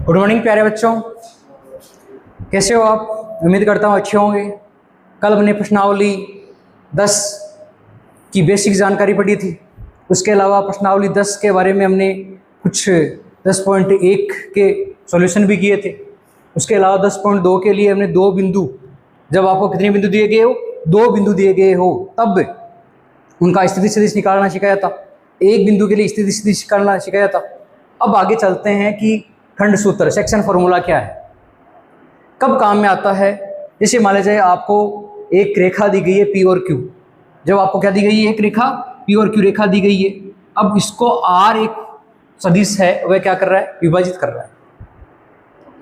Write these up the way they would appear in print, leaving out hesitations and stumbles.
Good morning प्यारे बच्चों, कैसे हो आप? उम्मीद करता हूँ अच्छे होंगे। कल हमने प्रश्नावली 10 की बेसिक जानकारी पढ़ी थी। उसके अलावा प्रश्नावली 10 के बारे में हमने कुछ 10.1 के सॉल्यूशन भी किए थे। उसके अलावा 10.2 के लिए हमने दो बिंदु, जब आपको कितने बिंदु दिए गए हो, दो बिंदु दिए गए हो, तब उनका स्थिति सदिश निकालना सिखाया था। एक बिंदु के लिए स्थिति सदिश निकालना सिखाया था। अब आगे चलते हैं कि खंड सूत्र सेक्शन फॉर्मूला क्या है, कब काम में आता है। जैसे मान लीजिए आपको एक रेखा दी गई है पी और क्यू। जब आपको क्या दी गई है, एक रेखा पी और क्यू रेखा दी गई है। अब इसको आर एक सदिश है, वह क्या कर रहा है, विभाजित कर रहा है।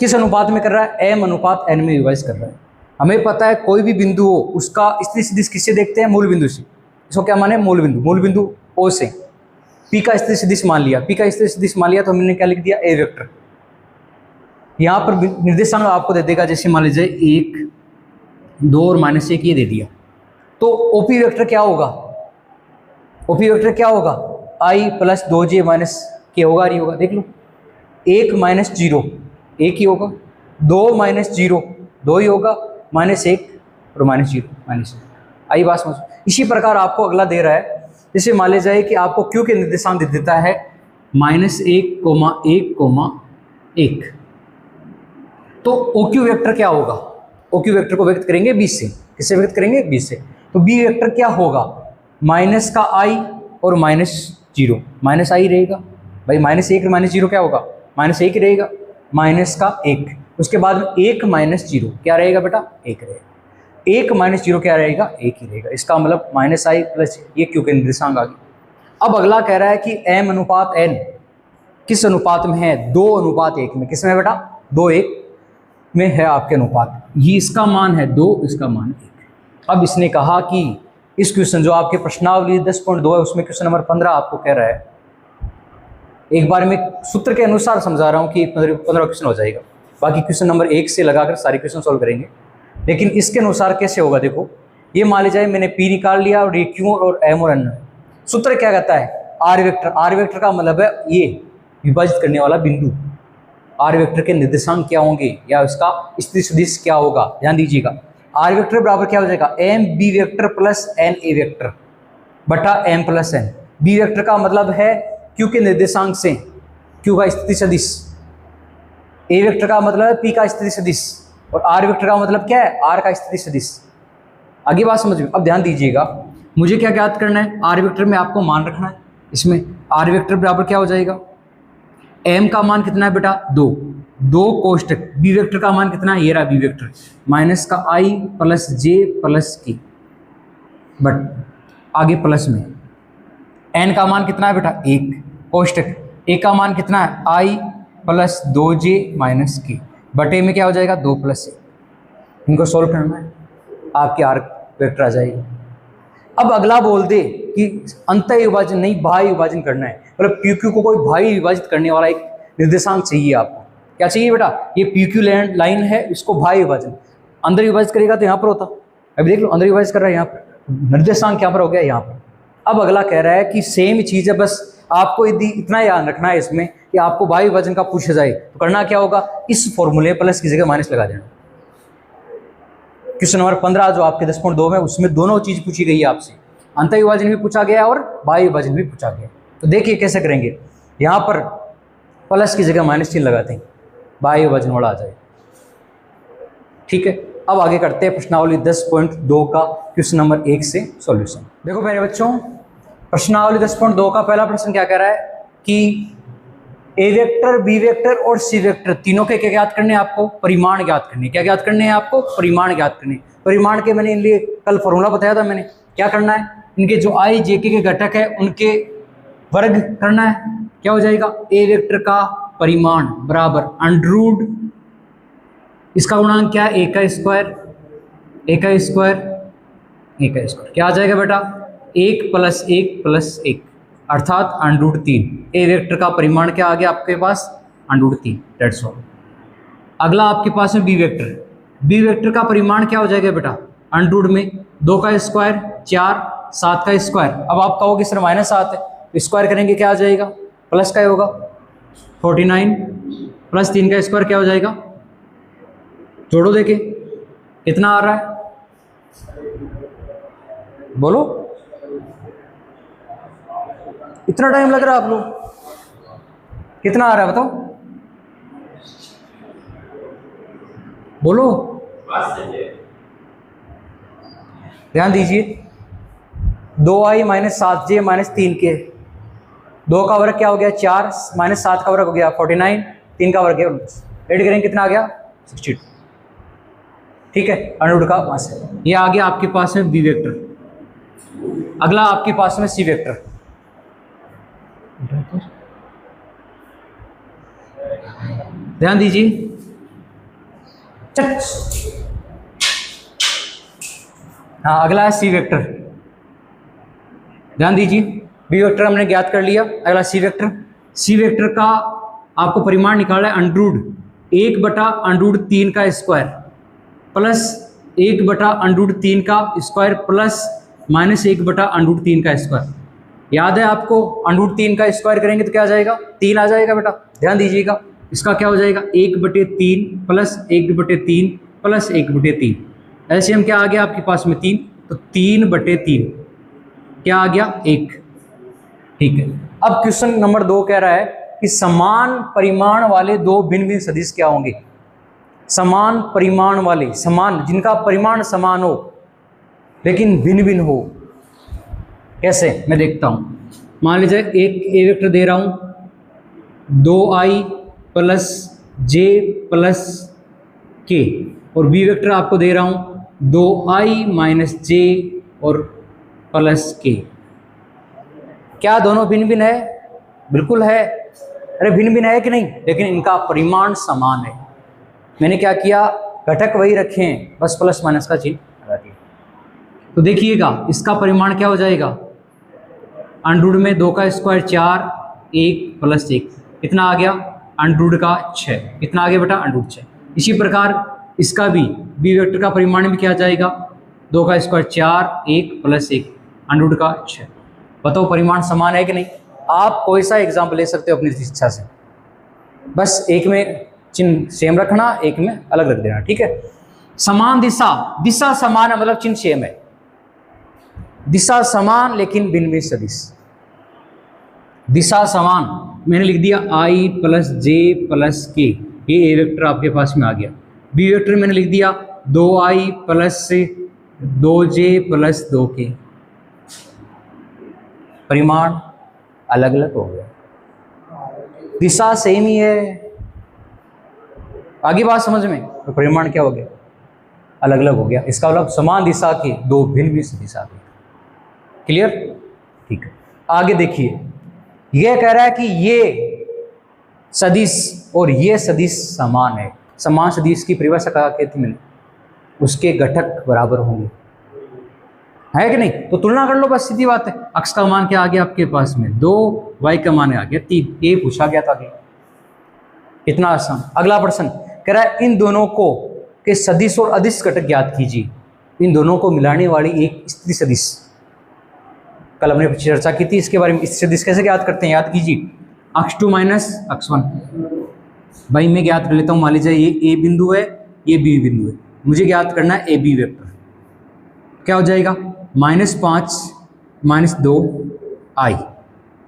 किस अनुपात में कर रहा है? एम अनुपात एन में विभाजित कर रहा है। हमें पता है कोई भी बिंदु हो उसका स्थिति सदिश किससे देखते हैं? मूल बिंदु से। इसको क्या माने? मूल बिंदु। मूल बिंदु ओ से पी का स्थिति सदिश मान लिया, पी का स्थिति सदिश मान लिया तो हमने क्या लिख दिया? ए वेक्टर। यहाँ पर निर्देशांक आपको दे देगा, जैसे मान लीजिए 1, 2 और -1 ये दे दिया। तो ओपी वेक्टर क्या होगा? ओपी वेक्टर क्या होगा? i + 2j - k होगा, नहीं होगा? देख लो, 1 - 0 1 ही होगा, 2 - 0 2 ही होगा, -1 और -0 -1। आई बात समझ। इसी प्रकार आपको अगला दे रहा है, जैसे मान लीजिए कि आपको क्यू के निर्देशांक दे देता है -1,1,1। तो OQ वेक्टर क्या होगा? OQ वेक्टर को व्यक्त करेंगे 20 से। किससे व्यक्त करेंगे? 20 से। तो B वेक्टर क्या होगा? माइनस का i और -0, -i रहेगा भाई। -1 और -0 क्या होगा? -1 ही रहेगा, -1। उसके बाद में 1 - 0 क्या रहेगा बेटा? 1 रहेगा। 1 - 0 क्या रहेगा? 1 ही रहेगा। इसका मतलब -i प्लस ये क्यू के निर्देशांक आ गए। अब अगला कह रहा है कि m अनुपात n किस अनुपात में है? 2:1 में। किस में बेटा? 2:1 में है आपके अनुपात। ये इसका मान है 2, इसका मान 1। अब इसने कहा कि इस क्वेश्चन जो आपके प्रश्नावली 10.2 है उसमें क्वेश्चन नंबर 15 आपको कह रहा है, एक बार मैं सूत्र के अनुसार समझा रहा हूँ कि 15 क्वेश्चन हो जाएगा। बाकी क्वेश्चन नंबर 1 से लगाकर सारे क्वेश्चन सॉल्व करेंगे, लेकिन इसके अनुसार कैसे होगा देखो। ये मान लीजिए मैंने P निकाल लिया और ये Q और M और N। सूत्र क्या कहता है? Are vector. आर वेक्टर का मतलब है ये विभाजित करने वाला बिंदु। आर वेक्टर के निर्देशांक क्या होंगे या उसका स्थिति सदिश क्या होगा, ध्यान दीजिएगा। आर वेक्टर बराबर क्या हो जाएगा? M B vector plus N A vector बटा M plus N. B vector का मतलब है क्यू के निर्देशांक से क्यू का स्थिति सदिश, ए वेक्टर का मतलब है पी का स्थिति सदिश, और आर वेक्टर का मतलब क्या है? आर का स्थिति सदिश। आगे बात समझ में। अब ध्यान दीजिएगा, मुझे क्या ज्ञात करना है? आर वेक्टर में आपको मान रखना है। इसमें आर वेक्टर बराबर क्या हो जाएगा? m का मान कितना है बेटा? 2 कोष्टक। बी वेक्टर का मान कितना है? ये रहा बी वेक्टर, माइनस का i plus j plus k, but आगे प्लस में n का मान कितना है बेटा? 1 कोष्टक। a का मान कितना है? i plus 2j minus k, बटे में क्या हो जाएगा? 2 + 1। इनको सोल्व करना है, आपकी आर वेक्टर आ जाएगी। अब अगला बोल दे कि अंतः विभाजन नहीं, बाह्य विभाजन करना है। मतलब PQ को कोई बाह्य विभाजित करने वाला एक निर्देशांक चाहिए आपको। क्या चाहिए बेटा? ये PQ लाइन है, इसको बाह्य विभाजन। अंदर विभाजित करेगा तो यहाँ पर होता, अभी देख लो अंदर विभाजित कर रहा है, यहाँ पर निर्देशांक यहाँ पर हो गया, यहाँ पर। अब अगला कह रहा है कि सेम चीज़ है, बस आपको यदि इतना याद रखना है इसमें कि आपको बाह्य विभाजन का पूछा जाए तो करना क्या होगा? इस फॉर्मूले प्लस की जगह माइनस लगा देना। क्वेश्चन नंबर 15 जो आपके 10.2 में, उसमें दोनों चीज पूछी गई है आपसे। अंतः विभाजन भी पूछा गया और बाह्य विभाजन भी पूछा गया। तो देखिए कैसे करेंगे। यहाँ पर प्लस की जगह माइनस चिन्ह लगाते हैं, बाह्य विभाजन वाला आ जाए। ठीक है, अब आगे करते हैं प्रश्नावली 10.2 का क्वेश्चन नंबर 1 से सॉल्यूशन। देखो मेरे बच्चों, प्रश्नावली 10.2 का पहला प्रश्न क्या कह रहा है कि ए वेक्टर, बी वेक्टर और सी वेक्टर तीनों के क्या ज्ञात करने हैं आपको? परिमाण ज्ञात करने। क्या ज्ञात करने हैं आपको? परिमाण ज्ञात करने। परिमाण के मैंने इनलिए कल फॉर्मूला बताया था मैंने। क्या करना है? इनके जो i j k के घटक है उनके वर्ग करना है। क्या हो जाएगा? ए वेक्टर का परिमाण बराबर √ इसका गुणांक क्या है? a का स्क्वायर, a का स्क्वायर, a का स्क्वायर। क्या आ जाएगा बेटा? 1 + 1 + 1 अर्थात √3। ए वेक्टर का परिमाण क्या आ गया आपके पास? √3। That's all. अगला आपके पास है बी वेक्टर। बी वेक्टर का परिमाण क्या हो जाएगा बेटा? √ में 2 का स्क्वायर 4, 7 का स्क्वायर। अब आप कहोगे सर -7 है, तो स्क्वायर करेंगे क्या आ जाएगा? प्लस का होगा 49 प्लस 3 का स्क्वायर क्या हो जाएगा, जोड़ो देखे कितना आ रहा है, बोलो। इतना टाइम लग रहा है आप लोग, कितना आ रहा है बताओ, बोलो। ध्यान दीजिए, 2i minus 7j minus 3k, 2 का वर्ग क्या हो गया 4, माइनस 7 का वर्ग हो गया 49, 3 का वर्ग ऐड करेंगे कितना आ गया 62। ठीक है, अंडरवुड का वहां से ये आ गया आपके पास में बी वेक्टर। अगला आपके पास में सी वेक्टर। ध्यान दीजिए, हाँ अगला है सी वेक्टर। ध्यान दीजिए, बी वेक्टर हमने ज्ञात कर लिया, अगला सी वेक्टर। सी वेक्टर का आपको परिमाण निकालना है अंडरूट 1/√3 का स्क्वायर प्लस 1/√3 का स्क्वायर प्लस माइनस 1/√3 का स्क्वायर। याद है आपको, √3 का स्क्वायर करेंगे तो क्या आ जाएगा 3 आ जाएगा बेटा। ध्यान दीजिएगा, इसका क्या हो जाएगा 1/3 प्लस 1/3 प्लस 1/3, ऐसे हम क्या आ गया आपके पास में 3, तो 3/3 क्या आ गया 1। ठीक है, अब क्वेश्चन नंबर 2 कह रहा है कि समान परिमाण वाले दो भिन्न भिन्न सदिश क्या होंगे। समान परिमाण वाले, समान जिनका परिमाण समान हो लेकिन भिन्न भिन्न हो, कैसे मैं देखता हूं। मान लीजिए एक ए वेक्टर दे रहा हूं 2i plus j plus k, और बी वेक्टर आपको दे रहा हूं 2i माइनस j और प्लस k। क्या दोनों भिन्न भिन्न है? बिल्कुल है, अरे भिन्न भिन्न है कि नहीं, लेकिन इनका परिमाण समान है। मैंने क्या किया, घटक वही रखे हैं, बस प्लस माइनस का चिन्ह लगा दिया। तो देखिएगा इसका परिमाण क्या हो जाएगा, अंडरूट में 2 का स्क्वायर 4, 1 प्लस 1 कितना आ गया अंडरूट का 6, कितना आ गया बेटा अंडरूट 6। इसी प्रकार इसका भी बी वेक्टर का परिमाण भी क्या आ जाएगा 2 का स्क्वायर 4, 1 प्लस 1 अंडरूट का 6। बताओ परिमाण समान है कि नहीं। आप कोई सा एग्जाम्पल ले सकते हो अपनी इच्छा से, बस एक में चिन्ह सेम रखना, एक में अलग रख देना। ठीक है, समान दिशा, दिशा समान है मतलब चिन्ह सेम है, दिशा समान लेकिन भिन्न भिन्न सदिश। दिशा समान मैंने लिख दिया i प्लस जे प्लस के, ये ए वेक्टर आपके पास में आ गया। बी वेक्टर मैंने लिख दिया 2i plus 2j plus 2k, परिमाण अलग अलग हो गया, दिशा सेम ही है। आगे बात समझ में, तो परिमाण क्या हो गया अलग अलग हो गया। इसका मतलब समान दिशा के दो भिन्न भिन्न सदिश आ गए। क्लियर? ठीक है, आगे देखिए, यह कह रहा है कि ये सदिश और ये सदिश समान है। समान सदिश की परिभाषा कहा कहती मैंने, उसके घटक बराबर होंगे, है कि नहीं। तो तुलना कर लो, बस सीधी बात है। अक्ष का मान क्या आ गया आपके पास में 2, y का मान आ गया 3, ये पूछा गया था आगे, इतना आसान। अगला प्रश्न कह रहा है इन दोनों को के सदिश और अदिश घटक ज्ञात कीजिए। इन दोनों को मिलाने वाली एक स्थिति सदिश, कल हमने चर्चा की थी इसके बारे में। स्थिति सदिश कैसे ज्ञात करते हैं, याद कीजिए। x2 माइनस x1, भाई मैं ज्ञात कर लेता हूँ। मान लीजिए ये a बिंदु है, ये b बिंदु है, मुझे ज्ञात करना है ए बी वेक्टर। क्या हो जाएगा -5 -2 i,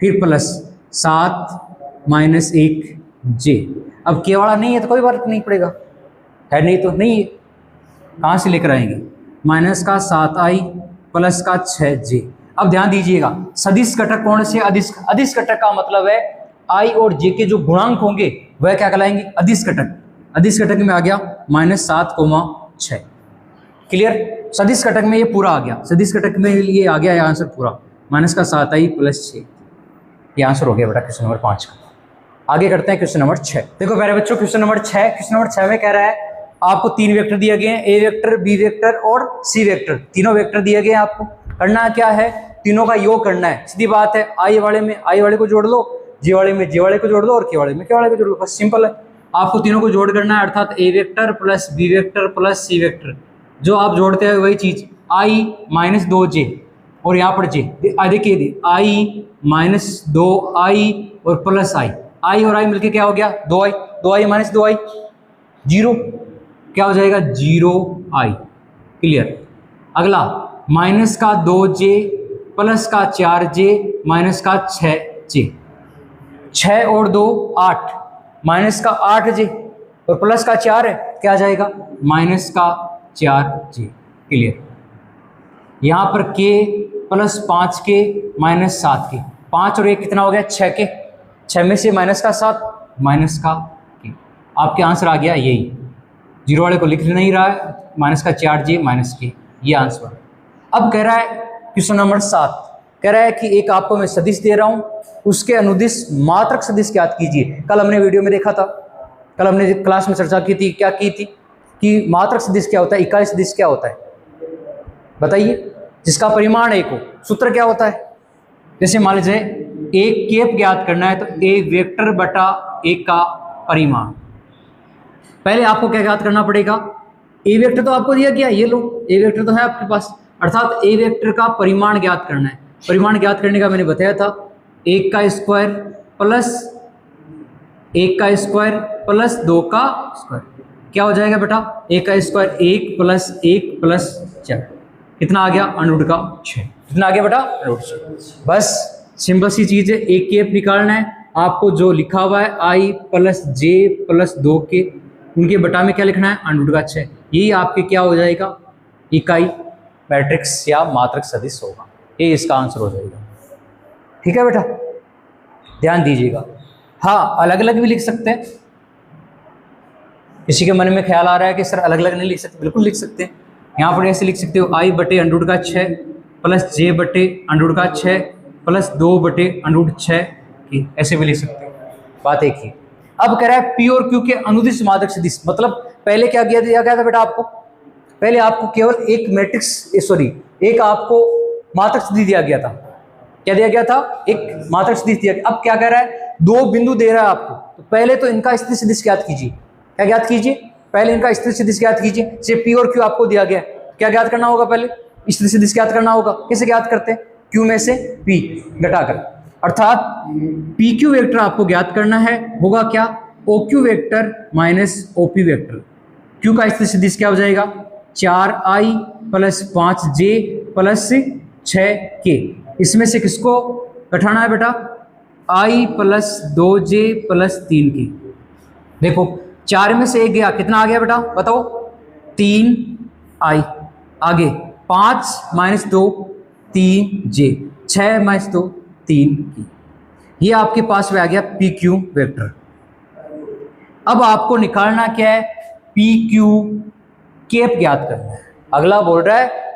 फिर प्लस 7 -1 j। अब k वाला नहीं है तो कोई फर्क नहीं पड़ेगा, है नहीं तो नहीं है, कहाँ से लेकर आएंगे, माइनस का 7i प्लस का 6j। अब ध्यान दीजिएगा, सदिश घटक कौन से, अदिश घटक का मतलब है i और j के जो गुणांक होंगे वह क्या कहलाएंगे अदिश घटक। अदिश घटक में आ गया -7,6। क्लियर? सदिश घटक में ये पूरा आ गया, सदिश घटक में ये आ गया आंसर पूरा, माइनस का 7i प्लस 6, ये आंसर हो गया बेटा क्वेश्चन नंबर 5 का। आगे करते हैं क्वेश्चन नंबर 6। देखो प्यारे बच्चों, क्वेश्चन नंबर 6 में कह रहा है आपको 3 वेक्टर दिए गए हैं, ए वेक्टर, बी वेक्टर और सी वेक्टर। तीनों वेक्टर दिए गए हैं, आपको करना क्या है, तीनों का योग करना है। सीधी बात है, आई वाले में आई वाले को जोड़ लो, जे वाले में जे वाले को जोड़ दो और के वाले में के वाले को जोड़ लो, बस सिंपल है। आपको तीनों को जोड़ करना है, अर्थात A vector plus B vector plus C vector, जो आप जोड़ते हैं वही चीज, i माइनस 2j और यहाँ पर j, देखिए i माइनस 2i और प्लस i, i और i मिलके क्या हो गया 2i, 2i माइनस 2i 0, क्या हो जाएगा 0i। क्लियर। अगला माइनस का 2j प्लस का 4j माइनस का 6j, 6 और 2 8, माइनस का 8j और प्लस का 4 है, क्या आ जाएगा माइनस का 4j। क्लियर। यहाँ पर k plus 5k minus 7k, 5 और 1 कितना हो गया 6k, 6 में से माइनस का 7 माइनस का k, आपके आंसर आ गया यही। जीरो वाले को लिख नहीं रहा है, माइनस का 4j माइनस k, ये आंसर। अब कह रहा है क्वेश्चन नंबर 7, कह रहा है कि एक आपको मैं सदिश दे रहा हूं, उसके अनुदिश मात्रक सदिश ज्ञात कीजिए। कल हमने वीडियो में देखा था, कल हमने क्लास में चर्चा की थी, क्या की थी कि मात्रक सदिश क्या होता है, इकाई सदिश क्या होता है, बताइए। जिसका परिमाण एक हो, सूत्र क्या होता है। जैसे मान लीजिए एक केप ज्ञात करना है तो ए वेक्टर बटा एक का परिमाण। पहले आपको क्या ज्ञात करना पड़ेगा, ए वेक्टर तो आपको दिया गया, ये लो ए वेक्टर तो है आपके पास, अर्थात ए वेक्टर का परिमाण ज्ञात करना है। परिमाण ज्ञात करने का मैंने बताया था, 1 का स्क्वायर प्लस 1 का स्क्वायर प्लस 2 का स्क्वायर, क्या हो जाएगा बेटा 1 का स्क्वायर 1 प्लस 1 प्लस 4, कितना आ गया √ का 6, कितना आ गया बेटा √6। बस सिंपल सी चीज़ है, एक केप निकालना है आपको, जो लिखा हुआ है i plus j plus 2k, उनके बटा में क्या लिखना है √ का 6, यही आपके क्या हो जाएगा इकाई मैट्रिक्स या मात्रक सदिश होगा, ये इसका आंसर हो जाएगा। ठीक है बेटा, ध्यान दीजिएगा। हाँ, अलग अलग भी लिख सकते हैं। किसी के मन में ख्याल आ रहा है कि सर अलग अलग नहीं लिख सकते, बिल्कुल लिख सकते हैं। यहाँ पर ऐसे लिख सकते हो i बटे √ का 6 प्लस j बटे √ का 6 प्लस 2 बटे √6, ऐसे भी लिख सकते हो, बात एक ही। अब कह रहा है p और q के अनुदिश मात्रक सदिश, मतलब पहले क्या दिया गया था बेटा आपको, पहले आपको केवल एक मैट्रिक्स एक आपको मात्रक सदिश दिया गया था। क्या दिया गया था, एक मात्रक सदिश दिया गया। अब क्या कह रहा है, 2 बिंदु दे रहा है आपको, तो पहले तो इनका स्थिति सदिश ज्ञात कीजिए। क्या ज्ञात कीजिए, पहले इनका स्थिति सदिश ज्ञात कीजिए। जैसे p और q आपको दिया गया, क्या ज्ञात करना होगा, पहले स्थिति सदिश ज्ञात करना होगा। कैसे ज्ञात करते हैं, q में से p घटाकर, अर्थात pq वेक्टर आपको ज्ञात करना है, होगा क्या oq vector minus op vector. q का स्थिति सदिश क्या हो जाएगा 4i plus 5j plus 6k, इसमें से किसको घटाना है बेटा, i plus 2j plus 3k। देखो 4 में से 1 गया, कितना आ गया बेटा बताओ 3i, आगे 5 माइनस 2 3j, 6 माइनस 2 3k, ये आपके पास में आ गया pq वेक्टर। अब आपको निकालना क्या है, pq केप ज्ञात करना है। अगला बोल रहा है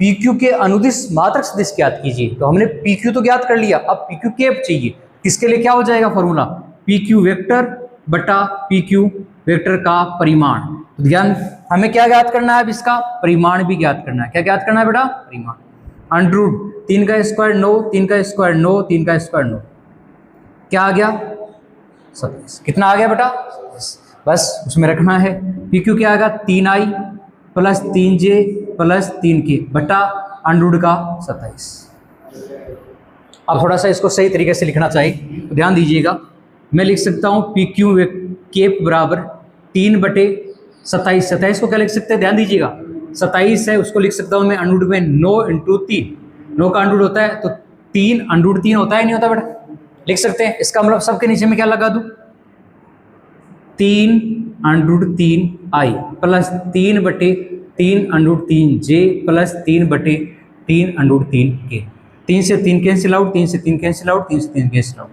pq के अनुदिश मात्रक सदिश ज्ञात कीजिए, तो हमने pq तो ज्ञात कर लिया, अब pq केप चाहिए। किसके लिए क्या हो जाएगा फॉर्मूला, pq वेक्टर बटा pq वेक्टर का परिमाण। तो ध्यान, हमें क्या ज्ञात करना है, अब इसका परिमाण भी ज्ञात करना है। क्या ज्ञात करना है बेटा, परिमाण। √ 3 का स्क्वायर 9, 3 का स्क्वायर 9, 3 का स्क्वायर 9, क्या आ गया 27, कितना आ गया बेटा, बस उसमें रखना है। pq क्या आएगा 3i plus 3j plus 3k बटा √ का 27। अब थोड़ा सा इसको सही तरीके से लिखना चाहिए, तो ध्यान दीजिएगा। मैं लिख सकता हूँ pq केप बराबर 3 बटे 27, 27 को क्या लिख सकते हैं, ध्यान दीजिएगा 27 है, उसको लिख सकता हूँ मैं √ में 9 × 3, 9 का √ होता है तो 3 √ 3 होता है, नहीं होता बेटा, लिख सकते हैं। इसका मतलब सबके नीचे में क्या लगा दूँ, 3 √ 3i प्लस 3 बटे 3 √ 3j प्लस 3 बटे 3 √ 3k, 3 से 3 कैंसिल आउट, 3 से 3 कैंसिल आउट, 3 से 3 कैंसिल आउट,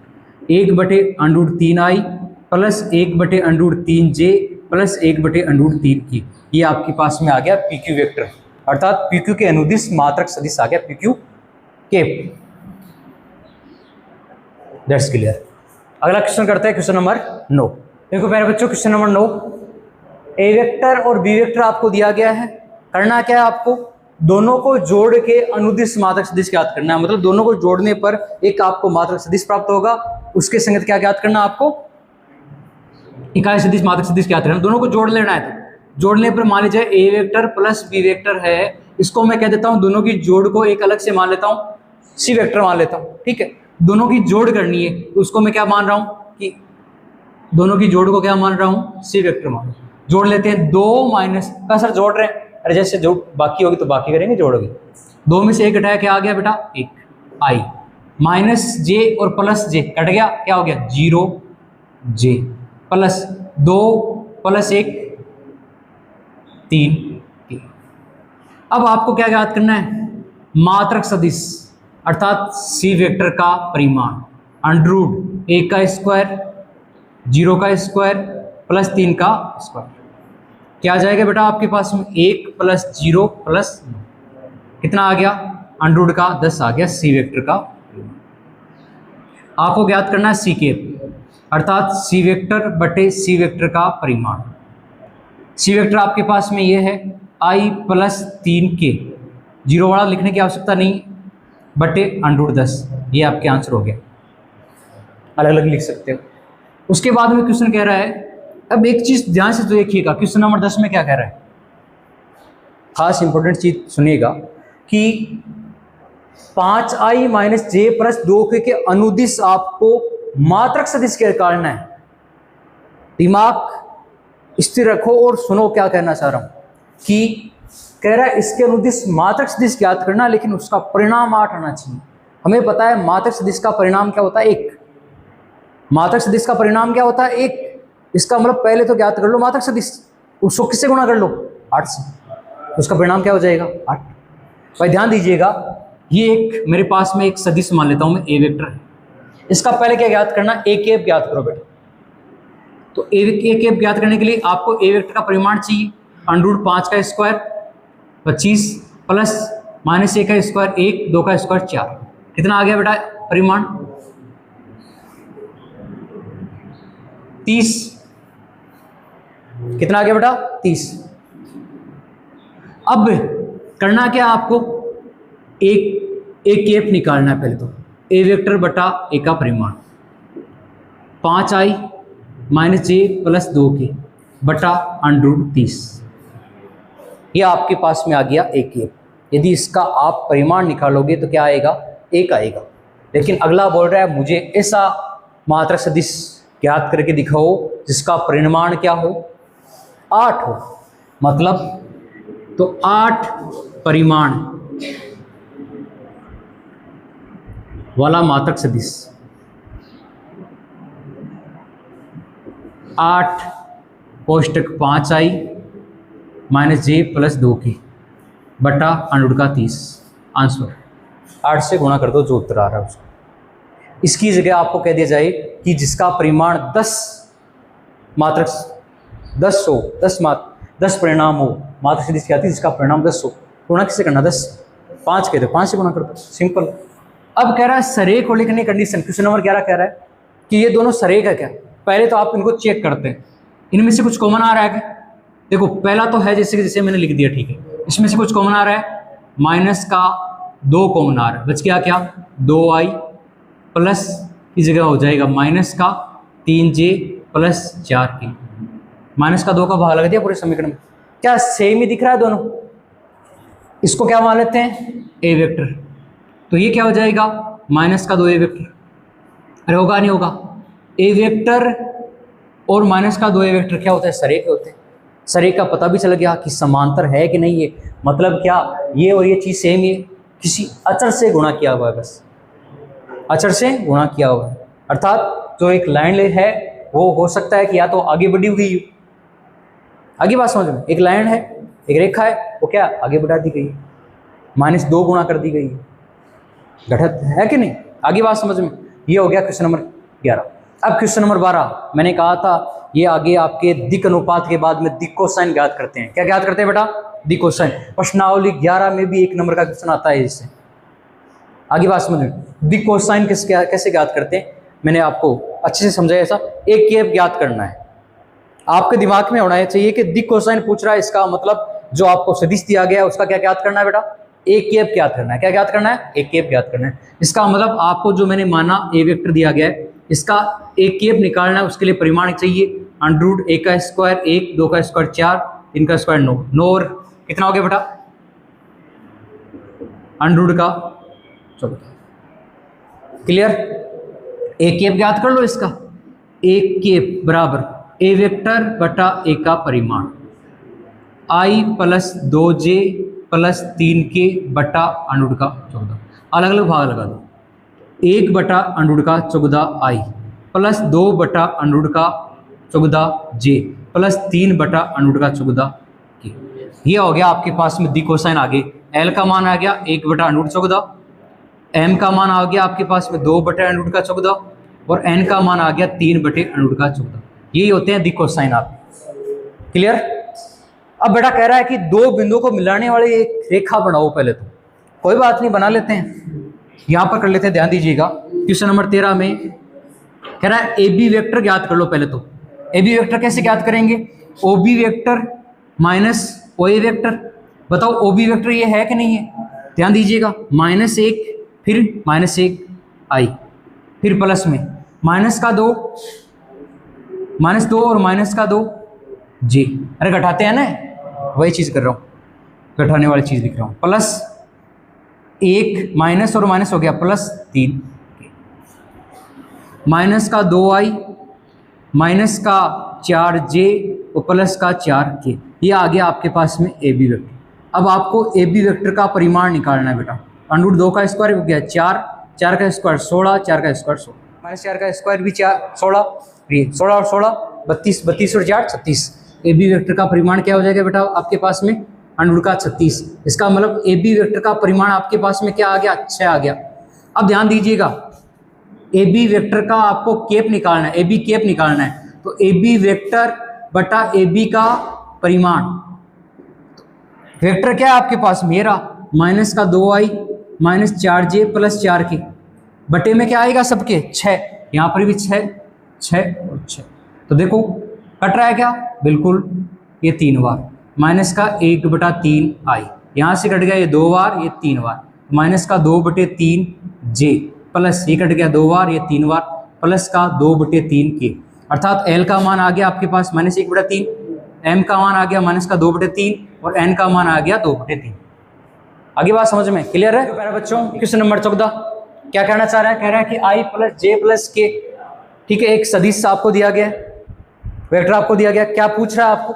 1 बटे √ 3i प्लस 1 बटे √ 3j प्लस 1 बटे √ 3k, ये आपके पास में आ गया pq वेक्टर, अर्थात pq के अनुदिश मात्रक सदिश आ गया pq केप। That's clear. अगला क्वेश्चन करते हैं, क्वेश्चन नंबर 9। देखो मेरे बच्चों, क्वेश्चन नंबर 9, ए वेक्टर और बी वेक्टर आपको दिया गया है। करना क्या है आपको, दोनों को जोड़ के अनुदिश मात्रक सदिश ज्ञात करना है, मतलब दोनों को जोड़ने पर एक आपको मात्रक सदिश प्राप्त होगा, उसके संगत क्या ज्ञात करना आपको, इकाई सदिश मात्रक सदिश ज्ञात करना। दोनों को जोड़ लेना है, तो जोड़ने पर मान लीजिए ए वेक्टर प्लस बी वेक्टर है, इसको मैं कह देता हूँ दोनों की जोड़ को एक अलग से मान लेता हूँ, सी वेक्टर मान लेता हूँ, ठीक है। दोनों की जोड़ करनी है तो उसको मैं क्या मान रहा हूँ कि दोनों की जोड़ को क्या मान रहा हूँ, सी वेक्टर मान रहा हूँ। जोड़ लेते हैं, 2 माइनस का सर जोड़ रहे हैं, अरे जैसे जो बाकी होगी तो बाकी करेंगे, जोड़ोगे। 2 में से 1 घटाया, क्या आ गया बेटा, 1 आई, माइनस जे और प्लस जे कट गया, क्या हो गया 0 जे, प्लस 2 प्लस 1 3। अब आपको क्या याद करना है, मात्रक सदिश अर्थात सी वेक्टर का परिमाण अंडररूट 1 का स्क्वायर 0 का स्क्वायर प्लस 3 का स्क्वायर, क्या आ जाएगा बेटा आपके पास में 1 प्लस 0 प्लस 9, कितना आ गया अंडररूट का 10 आ गया सी वेक्टर का। आपको ज्ञात करना है सी केप अर्थात सी वेक्टर बटे सी वेक्टर का परिमाण। सी वेक्टर आपके पास में ये है आई प्लस 3k, जीरो वाला लिखने की आवश्यकता नहीं, बटे अंडररूट 10, ये आपके आंसर हो गया, अलग अलग लिख सकते हो। उसके बाद में क्वेश्चन कह रहा है, अब एक चीज ध्यान से तो देखिएगा, क्वेश्चन नंबर 10 में क्या कह रहा है, खास इंपॉर्टेंट चीज सुनिएगा कि 5i माइनस जे प्लस 2k के अनुदिश आपको मात्रक सदिश निकालना है। दिमाग स्थिर रखो और सुनो क्या कहना चाह रहा हूं, कि कह रहा है इसके अनुदिश मात्रक सदिश ज्ञात करना, लेकिन उसका परिणाम 8 आना चाहिए। हमें पता है मात्रक सदिश का परिणाम क्या होता है, 1। मात्रक सदिश का परिणाम क्या होता है, 1। इसका मतलब पहले तो ज्ञात कर लो मात्रक सदिश, उसको किससे गुणा कर लो, 8 से, तो उसका परिणाम क्या हो जाएगा 8। भाई ध्यान दीजिएगा, ये एक मेरे पास में एक सदिश मान लेता हूं मैं, ए वेक्टर है, इसका पहले क्या ज्ञात करना, ए केप ज्ञात करो बेटा। तो ए केप ज्ञात करने के लिए आपको ए वेक्टर का परिमाण चाहिए, अंडररूट 5 का स्क्वायर 25 प्लस माइनस 1 का स्क्वायर 1, 2 का स्क्वायर 4, कितना आ गया बेटा परिमाण 30, कितना आ गया बेटा 30। अब करना क्या आपको, एक केप निकालना है पहले तो, ए वेक्टर बटा ए का परिमाण 5i माइनस जे प्लस 2k बटा अंडररूट 30, यह आपके पास में आ गया ए केप। यदि इसका आप परिमाण निकालोगे तो क्या आएगा, 1 आएगा। लेकिन अगला बोल रहा है मुझे ऐसा मात्रक सदिश ज्ञात करके दिखाओ जिसका परिमाण क्या हो, 8 हो, मतलब तो 8 परिमाण वाला मात्रक सदिश, 8 कोष्टक 5i माइनस जे प्लस 2k बटा अंडररूट का 30, आंसर 8 से गुणा कर दो जो उत्तर आ रहा है उसका। इसकी जगह आपको कह दिया जाए कि जिसका परिमाण 10 मात्रक 10 हो, 10 परिणाम हो, मात्रक सदिश क्या थी जिसका परिणाम 10 हो, गुणा किससे करना, 10 5 कहते 5 से गुणा कर दो, सिंपल। अब कह रहा है सरेख को लिखने कंडीशन, क्वेश्चन नंबर 11 कह रहा है कि ये दोनों सरेख है क्या। पहले तो आप इनको चेक करते हैं, इनमें से कुछ कॉमन आ रहा है क्या, देखो पहला तो है जैसे मैंने लिख दिया, ठीक है, इसमें से कुछ कॉमन आ रहा है, माइनस का 2 कॉमन आ रहा है, बच गया क्या 2i प्लस की जगह हो जाएगा माइनस का 3j प्लस 4k, माइनस का 2 का भाग लग दिया पूरे समीकरण में, क्या सेम ही दिख रहा है दोनों। इसको क्या मान लेते हैं ए वेक्टर, तो ये क्या हो जाएगा माइनस का 2 ए वेक्टर, अरे होगा नहीं होगा, ए वेक्टर और माइनस का 2 ए वेक्टर क्या होता है, सरेख होते हैं। सरेख का पता भी चल गया कि समांतर है कि नहीं, ये मतलब क्या ये और ये चीज़ सेम ही है, किसी अचर से गुणा किया हुआ है, बस अचर से गुणा किया हुआ है, अर्थात जो एक लाइन है वो हो सकता है कि या तो आगे बढ़ी हुई हो, आगे बात समझ में, एक लाइन है एक रेखा है वो क्या आगे बढ़ा दी गई, -2 गुणा कर दी गई है, घटत है कि नहीं, आगे बात समझ में। ये हो गया क्वेश्चन नंबर 11। अब क्वेश्चन नंबर 12, मैंने कहा था ये आगे आपके दिक् अनुपात के बाद में दिक् कोसाइन ज्ञात करते हैं। क्या ज्ञात करते हैं बेटा, दिक् कोसाइन। प्रश्नावली 11 में भी 1 नंबर का क्वेश्चन आता है इससे, आगे बात समझ में। दिक् कोसाइन कैसे ज्ञात करते हैं, मैंने आपको अच्छे से समझाया। ऐसा एक केप ज्ञात करना है, आपके दिमाग में होना चाहिए कि दिक् कोसाइन पूछ रहा है, इसका मतलब जो आपको सदिश दिया गया है उसका क्या ज्ञात करना है बेटा, एक केप ज्ञात करना है। क्या ज्ञात करना है, एक केप ज्ञात करना है। इसका मतलब आपको जो मैंने माना ए वेक्टर दिया गया है, इसका एक केप निकालना है, उसके लिए परिमाण चाहिए अंडररूट 1 का स्क्वायर 1, 2 का स्क्वायर 4, 3 का स्क्वायर 9, 9 और कितना हो गया बेटा अंडररूट का 14। क्लियर, एक केप ज्ञात कर लो इसका, एक केप बराबर ए वेक्टर बटा ए का परिमाण आई प्लस 2j प्लस 3k बटा अंडूड का 14। अलग अलग भाग लगा दो। 1 बटा अंडूड का 14 आई प्लस 2 बटा अंडूड का 14 जे प्लस 3 बटा अंडूड का 14 के। ये हो गया आपके पास में दी कोसाइन। आगे एल का मान आ गया 1 बटा अंडूड 14, एम का मान आ गया आपके पास में 2 बटे अंडूड का 14 और एन का मान आ गया 3 बटे अंडूड का 14। यही होते हैं दी कोसाइन। आप क्लियर? अब बेटा कह रहा है कि दो बिंदुओं को मिलाने वाली एक रेखा बनाओ। पहले तो कोई बात नहीं, बना लेते हैं। यहां पर कर लेते हैं, ध्यान दीजिएगा। क्वेश्चन नंबर 13 में कह रहा है ए बी वेक्टर ज्ञात कर लो। पहले तो ए बी वेक्टर कैसे ज्ञात करेंगे? O B vector minus O ए वेक्टर। बताओ ओ बी वेक्टर ये है कि नहीं है? ध्यान दीजिएगा, -1 फिर -1 आई फिर प्लस में -2 और -2 जी। अरे घटाते हैं ना, वही चीज कर रहा हूं, घटाने वाली चीज लिख रहा हूं। प्लस 1 माइनस और माइनस हो गया +3, -2i -4j और +4k। ये आ गया आपके पास में ए बी वेक्टर। अब आपको ए बी वेक्टर का परिमाण निकालना है बेटा। अंडूट 2 का स्क्वायर हो गया 4, 4 का स्क्वायर 16, 4 का स्क्वायर 16, -4 का स्क्वायर भी 16, 16 और 16 32, 32 और 4 36। ए बी वेक्टर का परिमाण क्या हो जाएगा बेटा आपके पास में? अंडूट का 36। इसका मतलब ए बी वेक्टर का परिमाण आपके पास में क्या आ गया? 6 आ गया। अब ध्यान दीजिएगा, ए बी वेक्टर का आपको केप निकालना है, ए बी केप निकालना है। तो ए बी वेक्टर बटा ए बी का परिमाण, वेक्टर क्या है आपके पास? मेरा -2i -4j +4k बटे में क्या आएगा सबके? 6। यहाँ पर भी 6 और 6। तो देखो कट रहा है क्या? बिल्कुल, ये 3 बार -1/3 आई, यहाँ से कट गया ये 2 बार, ये 3 बार, -2/3 j प्लस ये कट गया 2 बार, ये 3 बार, +2/3 के। अर्थात L का मान आ गया आपके पास -1/3, M का मान आ गया -2/3 और N का मान आ गया 2/3। आगे बात समझ में क्लियर है? प्यारे बच्चों, क्वेश्चन नंबर 14 क्या कहना चाह रहा है? कह रहा है कि I + J + K, ठीक है, एक सदिश आपको दिया गया, वेक्टर आपको दिया गया। क्या पूछ रहा है आपको?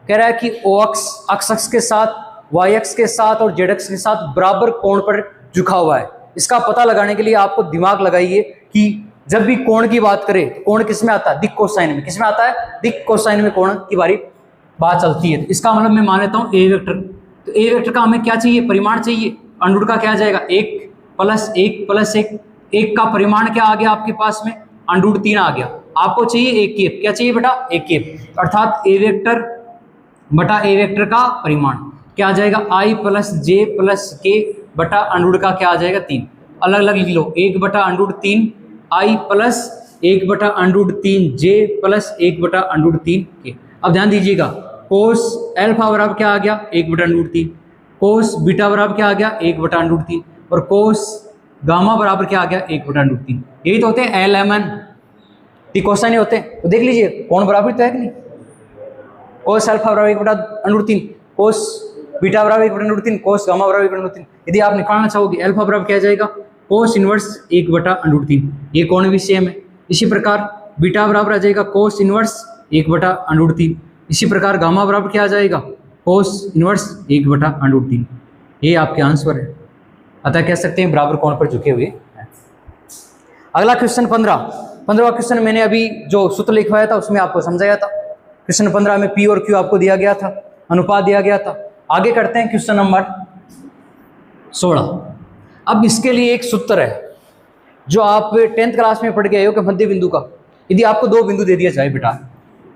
कह रहा है कि O अक्ष के साथ, Y अक्ष के साथ और Z अक्ष के साथ बराबर कोण पर झुका हुआ है। इसका पता लगाने के लिए आपको दिमाग लगाइए कि जब भी कोण की बात करें, कोण किस में आता है? दिक् कोसाइन में। किस में आता है? दिक् कोसाइन में कोण की बारी बात चलती है। तो इसका मतलब मैं मान लेता हूं ए वेक्टर। तो ए वेक्टर का हमें क्या चाहिए? परिमाण चाहिए। अंडूट का क्या आ जाएगा? 1 + 1 + 1। 1 का परिमाण क्या आ गया आपके पास में? अंडूट 3 आ गया। आपको चाहिए एक केप। क्या चाहिए बेटा? एक केप। अर्थात ए वेक्टर बटा ए वेक्टर का परिमाण क्या आ जाएगा? I + J + K बटा अंडूट का क्या आ जाएगा? 3। अलग अलग लिख लो, 1/√3 I plus 1/√3 J plus 1/√3 K। अब ध्यान दीजिएगा, कोस अल्फा बराबर क्या आ गया? 1/√3, कोस बीटा बराबर क्या आ गया? 1/√3 और कोस गामा बराबर क्या आ गया? 1/√3। यही तो होते हैं LMN, कोसाइन नहीं होते। तो देख लीजिए कौन बराबर तो है कि नहीं? कोस अल्फा बराबर 1/√3, कोस बीटा बराबर 1/√3, कोस गामा बराबर 1/√3। यदि आप निकालना चाहोगे अल्फा बराबर क्या जाएगा? Cos inverse 1/√3। ये कोण भी सेम है। इसी प्रकार बीटा बराबर आ जाएगा कोस इनवर्स 1/√3। इसी प्रकार गामा बराबर क्या आ जाएगा? Cos inverse 1/√3। ये आपके आंसर है। अतः कह सकते हैं बराबर कोण पर झुके हुए। अगला क्वेश्चन 15वां क्वेश्चन मैंने अभी जो सूत्र लिखवाया था उसमें आपको समझाया था। क्वेश्चन 15 में P और Q आपको दिया गया था, अनुपात दिया गया था। आगे करते हैं क्वेश्चन नंबर 16। अब इसके लिए एक सूत्र है जो आप 10th क्लास में पढ़ गए हो कि मध्य बिंदु का। यदि आपको 2 बिंदु दे दिया जाए बेटा,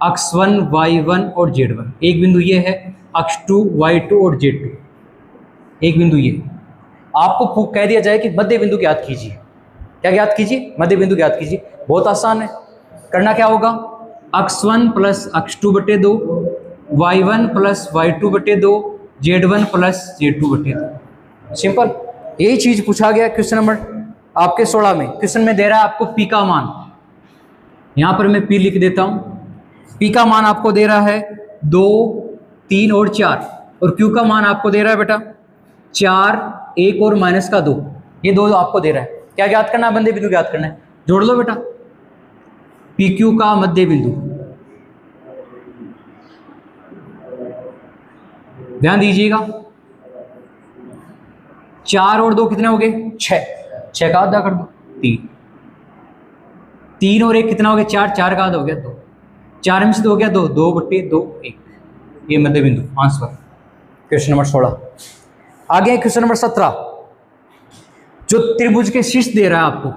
अक्ष 1 y1 और z1, एक बिंदु ये है अक्ष 2 y2 और z2, एक बिंदु ये, आपको कह दिया जाए कि मध्य बिंदु ज्ञात कीजिए। क्या ज्ञात कीजिए? मध्य बिंदु ज्ञात कीजिए। बहुत आसान है। करना क्या होगा? अक्ष 1 प्लस अक्ष 2/2, y1 plus y2/2, z1 plus z2/2। Simple, यही चीज पूछा गया क्वेश्चन नंबर आपके 16 में। क्वेश्चन में दे रहा है आपको P का मान, यहां पर मैं P लिख देता हूं। P का मान आपको दे रहा है 2, 3 और 4, और Q का मान आपको दे रहा है बेटा 4, 1 और -2। ये 2 आपको दे रहा है। क्या ज्ञात करना है? मध्य बिंदु ज्ञात करना है। जोड़ लो बेटा, पी क्यू का मध्य बिंदु, ध्यान दीजिएगा 4 और 2 कितने हो गए 6, 6 का आधा कर दो 3, 3 और 1 कितना हो गया 4, 4 का आधा हो गया 2, 4 में से 2 हो गया 2, 2/2 1, ये मध्य बिंदु आंसर क्वेश्चन नंबर 16। आगे क्वेश्चन नंबर 17, जो त्रिभुज के शीर्ष दे रहा है आपको,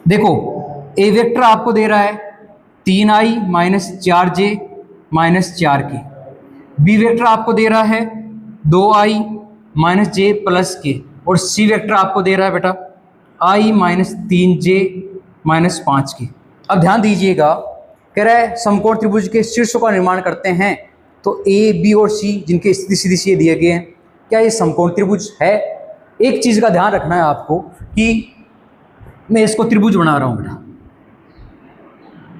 देखो ए वेक्टर आपको दे रहा है 3i minus 4j minus 4k, B vector आपको दे रहा है 2i माइनस j प्लस के, और सी वेक्टर आपको दे रहा है बेटा i minus 3j minus 5k। अब ध्यान दीजिएगा, कह रहा है समकोण त्रिभुज के शीर्षों का निर्माण करते हैं, तो ए बी और सी जिनके स्थिति सीधी सी दिए गए हैं, क्या ये समकोण त्रिभुज है? एक चीज का ध्यान रखना है आपको कि मैं इसको त्रिभुज बना रहा हूं बेटा,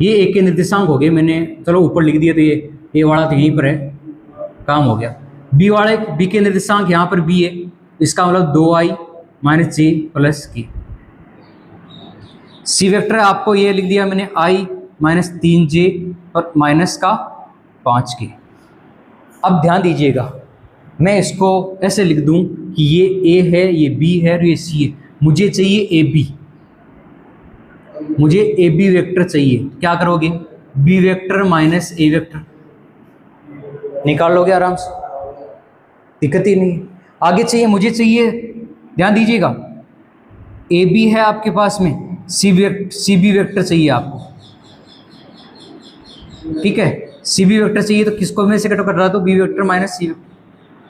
ये एक के निर्देशांक हो गए, मैंने चलो ऊपर लिख दिया, तो ये वाला तो यहीं पर है, काम हो गया। बी वाले बी के निर्देशांक यहाँ पर बी है, इसका मतलब 2i माइनस जे प्लस के। सी वेक्टर आपको ये लिख दिया मैंने i माइनस 3j और माइनस का 5k। अब ध्यान दीजिएगा, मैं इसको ऐसे लिख दूं कि ये a है, ये b है और ये c है, मुझे चाहिए ab, मुझे ए बी वेक्टर चाहिए। क्या करोगे, बी वेक्टर माइनस ए वेक्टर निकाल लोगे आराम से, दिक्कत ही नहीं। आगे चाहिए, मुझे चाहिए, ध्यान दीजिएगा, ए बी है आपके पास में, सी बी वेक्टर चाहिए आपको, ठीक है। सी बी वेक्टर चाहिए तो किसको में से कट रहा, तो B vector minus C vector.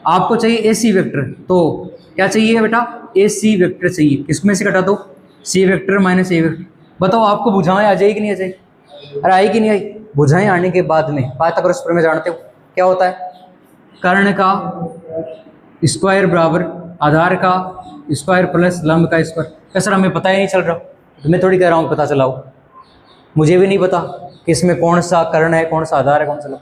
आपको चाहिए ए सी वेक्टर, तो क्या चाहिए बेटा, ए सी वेक्टर चाहिए, किसमें से कटा दो, सी वेक्टर माइनस ए वेक्टर। बताओ आपको बुझाएं आ जाएगी नहीं आ जाएगी, अरे आई कि नहीं आई? बुझाएं आने के बाद में पाइथागोरस प्रमेय जानते हो क्या होता है, कर्ण का स्क्वायर बराबर आधार का स्क्वायर प्लस लंब का स्क्वायर। क्या सर हमें पता ही नहीं चल रहा, तो मैं थोड़ी कह रहा हूँ पता चलाओ, मुझे भी नहीं पता कि इसमें कौन सा कर्ण है, कौन सा आधार है, कौन सा लंब।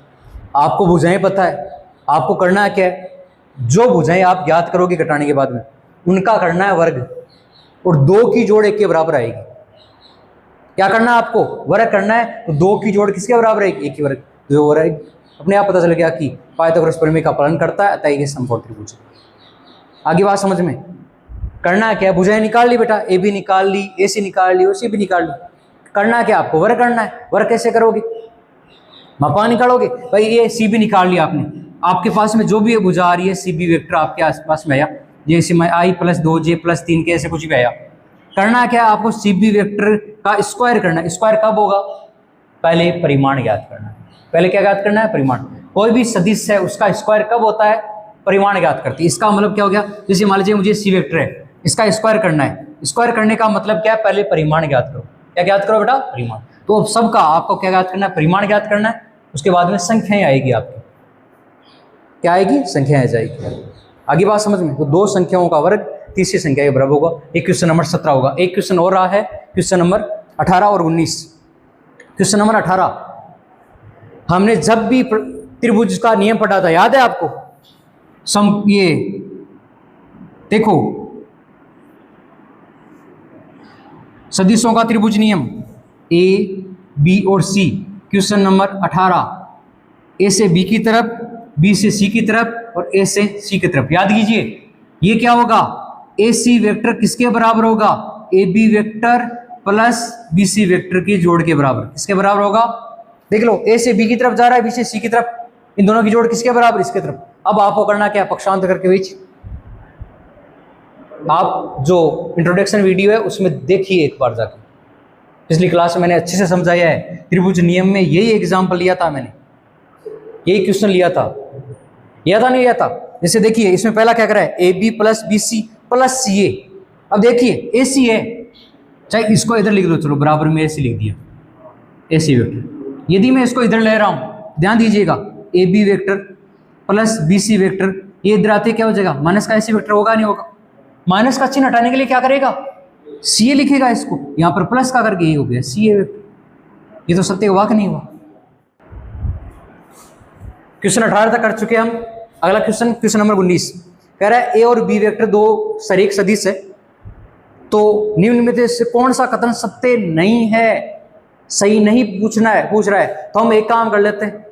आपको भुजाएं पता है, आपको करना है क्या है, जो भुजाएं आप याद करोगे घटाने के बाद में उनका करना है वर्ग, और 2 की जोड़ 1 के बराबर आएगी। क्या करना है आपको, वर्ग करना है, तो 2 की जोड़ किसके बराबर आएगी, 1 की वर्ग, जो हो रहा है अपने आप पता चल गया कि पाइथागोरस प्रमेय का पालन करता है, अतः ये समकोण त्रिभुज। आगे बात समझ में, करना है क्या, भुजाएं निकाल ली बेटा, ए बी निकाल ली, ए सी निकाल ली और सी भी निकाल ली। करना है क्या आपको, वर्ग करना है। वर्ग कैसे करोगे, मापा निकालोगे भाई, ये सी बी निकाल लिया आपने, आपके पास में जो भी भुजा आ रही है सी बी वेक्टर आपके आसपास में आया, जैसे मैं आई प्लस 2j प्लस 3k ऐसे कुछ भी आया। करना क्या आपको, सी बी वेक्टर का स्क्वायर करना है। स्क्वायर कब होगा, पहले परिमाण ज्ञात करना है। पहले क्या ज्ञात करना है, परिमाण। कोई भी सदिश है उसका स्क्वायर कब होता है, परिमाण ज्ञात करती है। इसका मतलब क्या हो गया, जैसे मान लीजिए मुझे सी वेक्टर है, इसका स्क्वायर करना है, स्क्वायर करने का मतलब क्या है, पहले परिमाण ज्ञात करो। क्या ज्ञात करो बेटा, परिमाण। तो सबका आपको क्या ज्ञात करना है, परिमाण ज्ञात करना है, उसके बाद में संख्याएं आएगी आपकी, क्या आएगी, संख्याएं आ जाएगी। आगे बात समझ में, तो 2 संख्याओं का वर्ग तीसरी संख्या के बराबर होगा। एक क्वेश्चन नंबर 17 होगा। एक क्वेश्चन और रहा है, क्वेश्चन नंबर 18 और 19। क्वेश्चन नंबर 18, हमने जब भी त्रिभुज का नियम पढ़ा था, याद है आपको, ये देखो सदिशों का त्रिभुज नियम, ए बी और सी। क्वेश्चन नंबर 18, ए से बी की तरफ, बी से सी की तरफ और ए से सी की तरफ। याद कीजिए, ये क्या होगा, ए सी वेक्टर किसके बराबर होगा, A B vector plus B C vector की जोड़ के बराबर। किसके बराबर होगा, देख लो, ए से बी की तरफ जा रहा है, बी से सी की तरफ, इन दोनों की जोड़ किसके बराबर, इसके तरफ। अब आपको करना क्या, पक्षांतर के बीच। आप जो इंट्रोडक्शन वीडियो है उसमें देखिए एक बार जाकर, पिछली क्लास में मैंने अच्छे से समझाया है। त्रिभुज नियम में यही एग्जाम्पल लिया था मैंने, यही क्वेश्चन लिया था, याद नहीं लिया था। जैसे देखिए इसमें पहला क्या करा है, A B plus B C plus C A. अब देखिए ए सी है, चाहे इसको इधर लिख दो, चलो बराबर में ए सी लिख दिया, ए सी वेक्टर। यदि मैं इसको इधर ले रहा हूं, ध्यान दीजिएगा, A B vector plus B C vector, ये इधर आते क्या हो जाएगा, माइनस का ए सी वेक्टर होगा, नहीं होगा। माइनस का चिन्ह हटाने के लिए क्या करेगा, सी ए लिखेगा, इसको यहां पर प्लस का करके ये हो गया सी ए वेक्टर। ये तो सत्य हुआ कि नहीं हुआ। क्वेश्चन 18 तक कर चुके हम। अगला क्वेश्चन, क्वेश्चन नंबर 19 कह रहा है ए और बी वेक्टर 2 सरीख सदिश है, तो निम्न में से कौन सा कथन सत्य नहीं है। सही नहीं पूछ रहा है तो हम एक काम कर लेते हैं,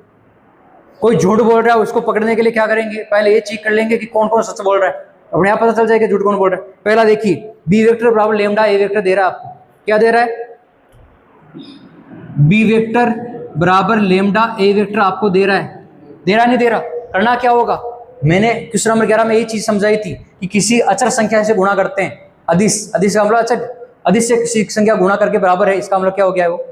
कोई झूठ बोल रहा है उसको पकड़ने के लिए क्या करेंगे, पहले ये चेक कर लेंगे कि कौन कौन सच बोल रहा है, अपने आप पता चल जाएगा झूठ कौन बोल रहा है। पहला देखिए, बी वेक्टर बराबर लेमडा ए वेक्टर दे रहा है आपको, क्या दे रहा है, बी वेक्टर बराबर लेमडा ए वेक्टर आपको दे रहा है, दे रहा नहीं दे रहा। करना क्या होगा, मैंने क्वेश्चन नंबर 11 में ये चीज समझाई थी कि किसी अचर संख्या से गुणा करते हैं, अदिश का मतलब अचर, अदिश से किसी संख्या गुणा करके बराबर है, इसका मतलब क्या हो गया है, वो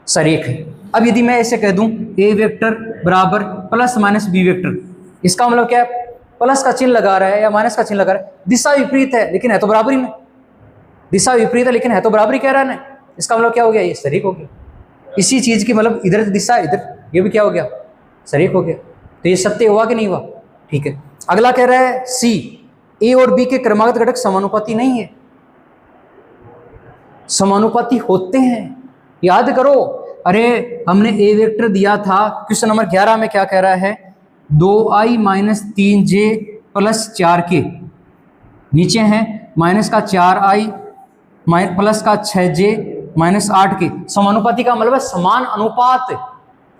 सरेख है। अब यदि मैं ऐसे कह दूं ए वेक्टर बराबर प्लस माइनस बी वेक्टर, इसका मतलब क्या है, प्लस का चिन्ह लगा रहा है या माइनस का चिन्ह लगा रहा है, दिशा विपरीत है लेकिन है तो बराबरी में, दिशा विपरीत है लेकिन है तो बराबरी कह रहा है ना, इसका मतलब क्या हो गया, ये सरीख हो गया। इसी चीज की मतलब इधर दिशा इधर, ये भी क्या हो गया, सरीख हो गया। तो ये सत्य हुआ कि नहीं हुआ, ठीक है। अगला कह रहा है सी, ए और बी के क्रमागत घटक समानुपाती नहीं है, समानुपाती होते हैं, याद करो। अरे हमने ए वेक्टर दिया था क्वेश्चन नंबर 11 में, क्या कह रहा है, 2i minus 3j plus 4k, नीचे है माइनस का 4i प्लस का 6j माइनस 8k, समानुपाती का मतलब है समान अनुपात।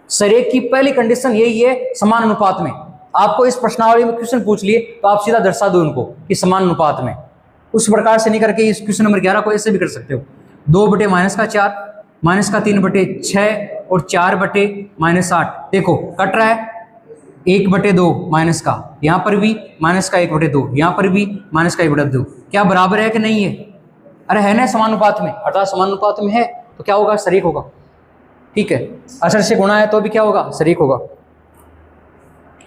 सरेख की पहली कंडीशन यही है, समान अनुपात में। आपको इस प्रश्नावली में क्वेश्चन पूछ लिए तो आप सीधा दर्शा दो उनको कि समान अनुपात में, उस प्रकार से नहीं करके इस क्वेश्चन नंबर 11 को ऐसे भी कर सकते हो, 2 बटे माइनस का 4 माइनस का 3 बटे 6 और 4 बटे माइनस 8, देखो कट रहा है 1 बटे 2 माइनस का, यहाँ पर भी माइनस का 1 बटे 2, यहाँ पर भी माइनस का 1 बटे 2, क्या बराबर है कि नहीं है, अरे है ना समानुपात में, अर्थात समानुपात में है तो क्या होगा, सरीख होगा, ठीक है। अचर से गुणा है तो भी क्या होगा, सरीख होगा।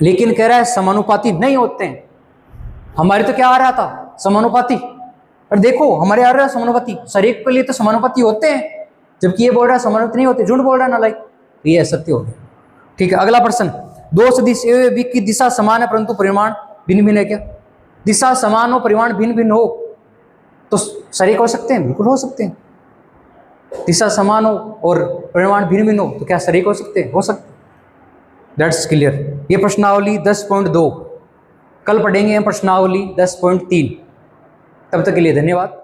लेकिन कह रहा है समानुपाती नहीं होते हैं, हमारे तो क्या आ रहा था, समानुपाती, और देखो हमारे आ रहा है समानुपाती, सरीख के लिए तो समानुपाती होते हैं, जबकि ये बोल रहा है समानुपाती नहीं होते, झूठ बोल रहा है ना, लाइक ये असत्य हो गया, ठीक है। अगला प्रश्न, दो सदिश ए बी की दिशा समान है परंतु परिमाण भिन्न भिन्न है, क्या दिशा समान हो परिमाण भिन्न भिन्न हो तो सरीख हो सकते हैं, बिल्कुल हो सकते हैं। दिशा समान हो और परिमाण भिन्न भिन्न हो तो क्या सरीख हो सकते हैं, हो सकते, दैट्स क्लियर। ये प्रश्नावली 10.2, कल पढ़ेंगे हम प्रश्नावली 10.3। तब तक के लिए धन्यवाद।